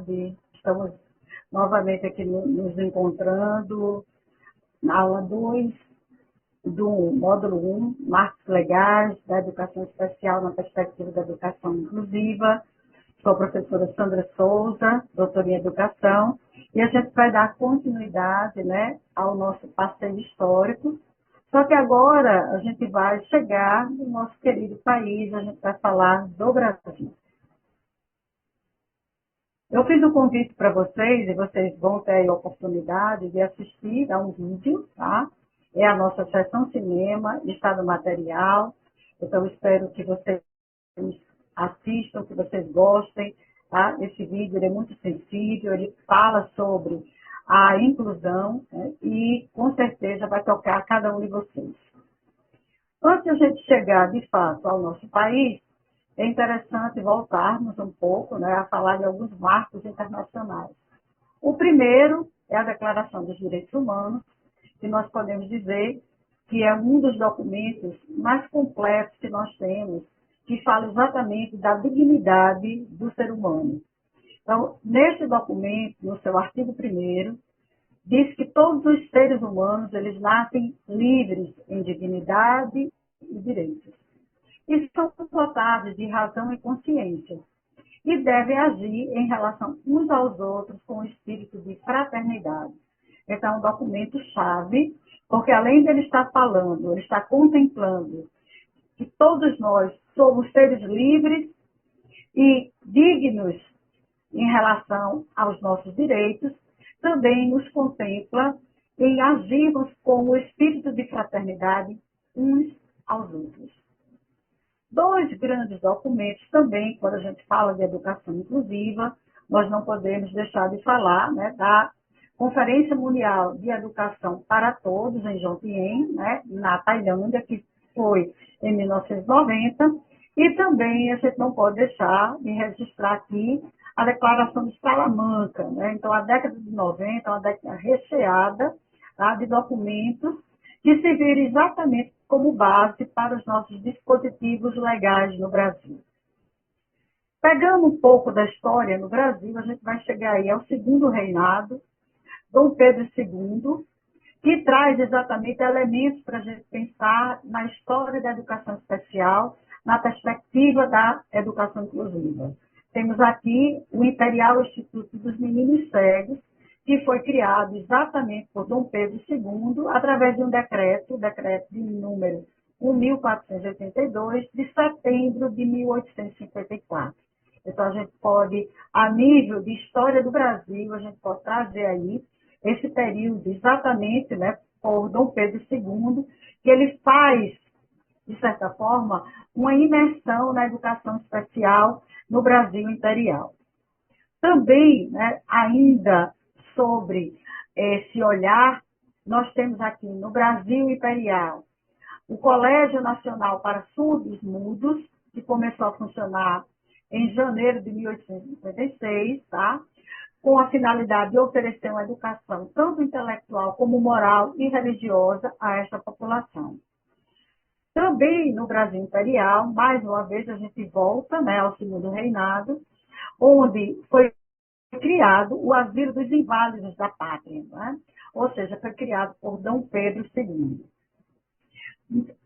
tarde. Estamos novamente aqui nos encontrando na aula 2 do módulo 1, Marcos Legais da Educação Especial na Perspectiva da Educação Inclusiva. Sou a professora Sandra Souza, doutora em Educação, e a gente vai dar continuidade, né, ao nosso passeio histórico. Só que agora a gente vai chegar no nosso querido país, a gente vai falar do Brasil. Eu fiz um convite para vocês, e vocês vão ter a oportunidade de assistir a um vídeo, tá? É a nossa sessão cinema, está no material, então espero que vocês assistam, que vocês gostem, tá? Esse vídeo ele é muito sensível, ele fala sobre a inclusão, né? E com certeza vai tocar a cada um de vocês. Antes de a gente chegar, de fato, ao nosso país, é interessante voltarmos um pouco, né, a falar de alguns marcos internacionais. O primeiro é a Declaração dos Direitos Humanos, que nós podemos dizer que é um dos documentos mais completos que nós temos, que fala exatamente da dignidade do ser humano. Então, nesse documento, no seu artigo 1º, diz que todos os seres humanos, eles nascem livres em dignidade e direitos. E são dotados de razão e consciência, e devem agir em relação uns aos outros com o espírito de fraternidade. Então, é um documento-chave, porque além de ele estar falando, ele está contemplando que todos nós somos seres livres e dignos em relação aos nossos direitos, também nos contempla em agirmos com o espírito de fraternidade uns aos outros. Dois grandes documentos também, quando a gente fala de educação inclusiva, nós não podemos deixar de falar, né, da Conferência Mundial de Educação para Todos, em Jomtien, né, na Tailândia, que foi em 1990, e também a gente não pode deixar de registrar aqui a Declaração de Salamanca, né? Então, a década de 90 é uma década recheada, tá, de documentos que serviram exatamente como base para os nossos dispositivos legais no Brasil. Pegando um pouco da história no Brasil, a gente vai chegar aí ao segundo reinado, Dom Pedro II, que traz exatamente elementos para a gente pensar na história da educação especial, na perspectiva da educação inclusiva. Temos aqui o Imperial Instituto dos Meninos Cegos, que foi criado exatamente por Dom Pedro II, através de um decreto, o decreto de número 1482, de setembro de 1854. Então, a gente pode, a nível de história do Brasil, a gente pode trazer aí esse período exatamente, né, por Dom Pedro II, que ele faz, de certa forma, uma imersão na educação especial no Brasil imperial. Também, né, ainda sobre esse olhar, nós temos aqui no Brasil imperial o Colégio Nacional para Surdos Mudos, que começou a funcionar em janeiro de 1856, tá? Com a finalidade de oferecer uma educação tanto intelectual como moral e religiosa a esta população. Também no Brasil imperial, mais uma vez a gente volta, né, ao segundo reinado, onde foi criado o Asilo dos Inválidos da Pátria, né? Ou seja, foi criado por Dom Pedro II.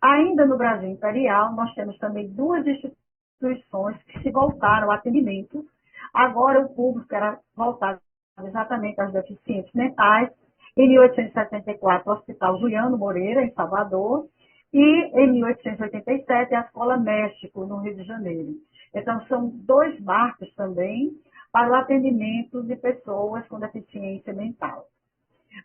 Ainda no Brasil imperial, nós temos também duas instituições que se voltaram ao atendimento. Agora o público era voltado exatamente aos deficientes mentais. Em 1874, o Hospital Juliano Moreira, em Salvador, e em 1887, a Escola México, no Rio de Janeiro. Então, são dois marcos também para o atendimento de pessoas com deficiência mental.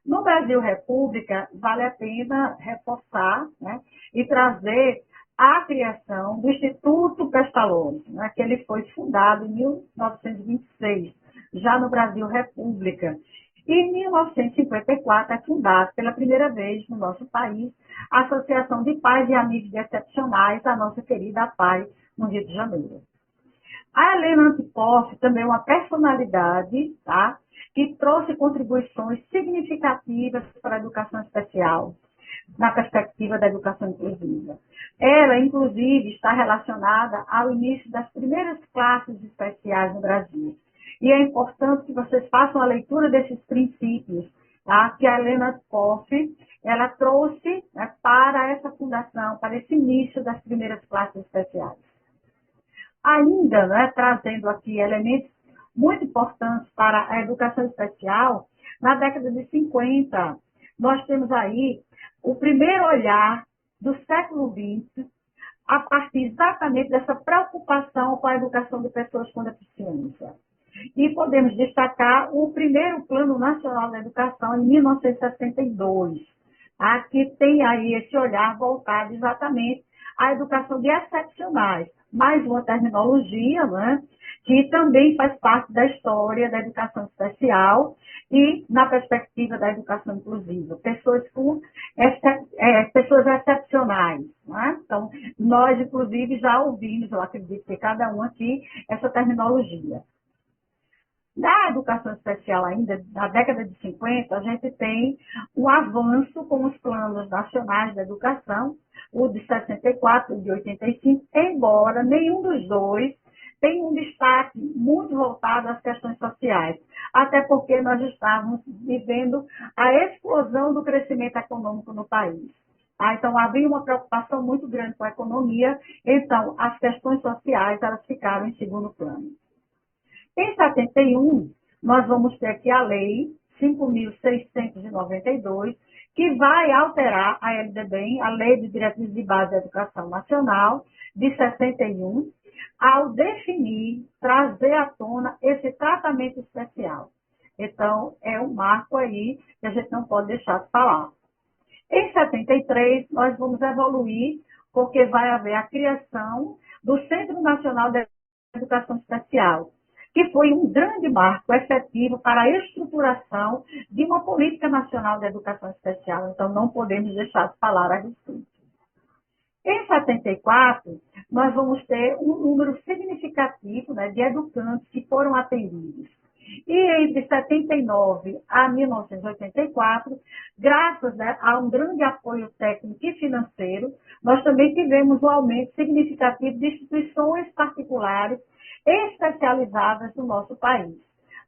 No Brasil República, vale a pena reforçar, né, e trazer a criação do Instituto Pestalozzi, né, que ele foi fundado em 1926, já no Brasil República. E em 1954 é fundada pela primeira vez no nosso país a Associação de Pais e Amigos de Excepcionais, a nossa querida APAE, no Rio de Janeiro. A Helena Antipoff também é uma personalidade, tá, que trouxe contribuições significativas para a educação especial, na perspectiva da educação inclusiva. Ela, inclusive, está relacionada ao início das primeiras classes especiais no Brasil. E é importante que vocês façam a leitura desses princípios, tá? Que a Helena Koff, ela trouxe, né, para essa fundação, para esse início das primeiras classes especiais. Ainda, né, trazendo aqui elementos muito importantes para a educação especial, na década de 50, nós temos aí o primeiro olhar do século XX, a partir exatamente dessa preocupação com a educação de pessoas com deficiência. E podemos destacar o primeiro Plano Nacional da Educação, em 1962, tá? Que tem aí esse olhar voltado exatamente à educação de excepcionais, mais uma terminologia, né, que também faz parte da história da educação especial e na perspectiva da educação inclusiva, pessoas excepcionais. Né? Então, nós, inclusive, já ouvimos, eu acredito que cada um aqui, essa terminologia. Na educação especial ainda, na década de 50, a gente tem um avanço com os planos nacionais da educação, o de 64 e de 85, embora nenhum dos dois tenha um destaque muito voltado às questões sociais, até porque nós estávamos vivendo a explosão do crescimento econômico no país. Então, havia uma preocupação muito grande com a economia, então as questões sociais elas ficaram em segundo plano. Em 71, nós vamos ter aqui a Lei 5.692, que vai alterar a LDB, a Lei de Diretrizes de Base da Educação Nacional, de 61, ao definir, trazer à tona esse tratamento especial. Então, é um marco aí que a gente não pode deixar de falar. Em 73, nós vamos evoluir, porque vai haver a criação do Centro Nacional de Educação Especial, que foi um grande marco efetivo para a estruturação de uma política nacional de educação especial. Então, não podemos deixar de falar a respeito. Em 74, nós vamos ter um número significativo, né, de educantes que foram atendidos. E entre 79 a 1984, graças, né, a um grande apoio técnico e financeiro, nós também tivemos um aumento significativo de instituições particulares especializadas no nosso país,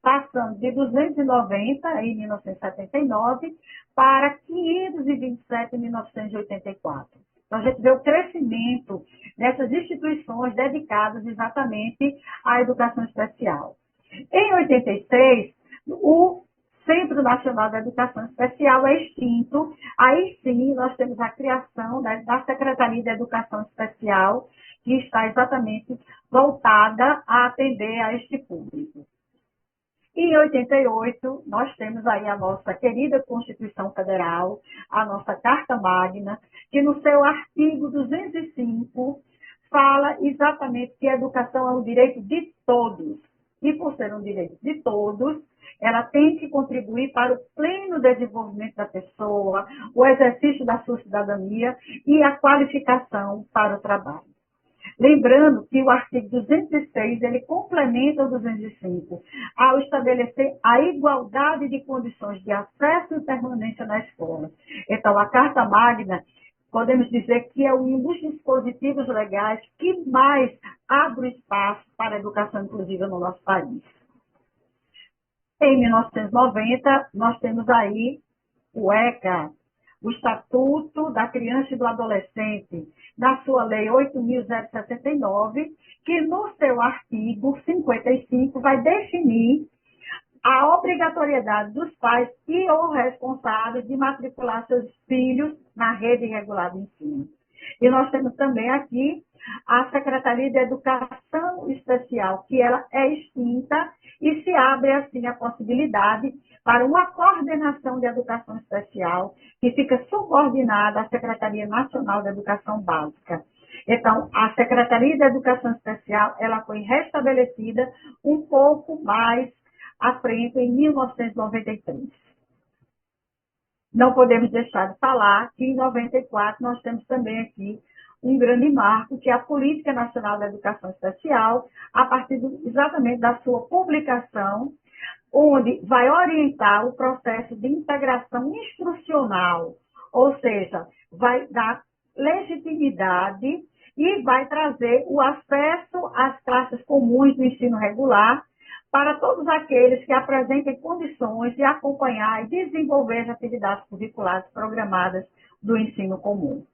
passando de 290 em 1979 para 527 em 1984. Então, a gente vê o crescimento dessas instituições dedicadas exatamente à educação especial. Em 86, o Centro Nacional da Educação Especial é extinto. Aí sim, nós temos a criação da Secretaria de Educação Especial, que está exatamente voltada a atender a este público. Em 88, nós temos aí a nossa querida Constituição Federal, a nossa Carta Magna, que no seu artigo 205 fala exatamente que a educação é um direito de todos. E por ser um direito de todos, ela tem que contribuir para o pleno desenvolvimento da pessoa, o exercício da sua cidadania e a qualificação para o trabalho. Lembrando que o artigo 206, ele complementa o 205, ao estabelecer a igualdade de condições de acesso e permanência na escola. Então, a Carta Magna, podemos dizer que é um dos dispositivos legais que mais abre espaço para a educação inclusiva no nosso país. Em 1990, nós temos aí o ECA, o Estatuto da Criança e do Adolescente, na sua Lei 8.069, que no seu artigo 55 vai definir a obrigatoriedade dos pais e ou responsáveis de matricular seus filhos na rede regular de ensino. E nós temos também aqui a Secretaria de Educação Especial, que ela é extinta e se abre assim a possibilidade para uma coordenação de educação especial que fica subordinada à Secretaria Nacional de Educação Básica. Então, a Secretaria de Educação Especial, ela foi restabelecida um pouco mais à frente, em 1993. Não podemos deixar de falar que em 94 nós temos também aqui um grande marco, que é a Política Nacional da Educação Especial, a partir exatamente da sua publicação, onde vai orientar o processo de integração instrucional, ou seja, vai dar legitimidade e vai trazer o acesso às classes comuns do ensino regular para todos aqueles que apresentem condições de acompanhar e desenvolver as atividades curriculares programadas do ensino comum.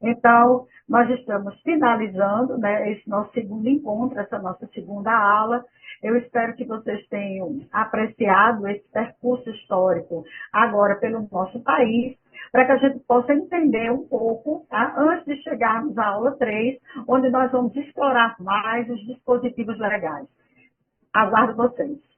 Então, nós estamos finalizando, né, esse nosso segundo encontro, essa nossa segunda aula. Eu espero que vocês tenham apreciado esse percurso histórico agora pelo nosso país, para que a gente possa entender um pouco, tá, antes de chegarmos à aula 3, onde nós vamos explorar mais os dispositivos legais. Aguardo vocês.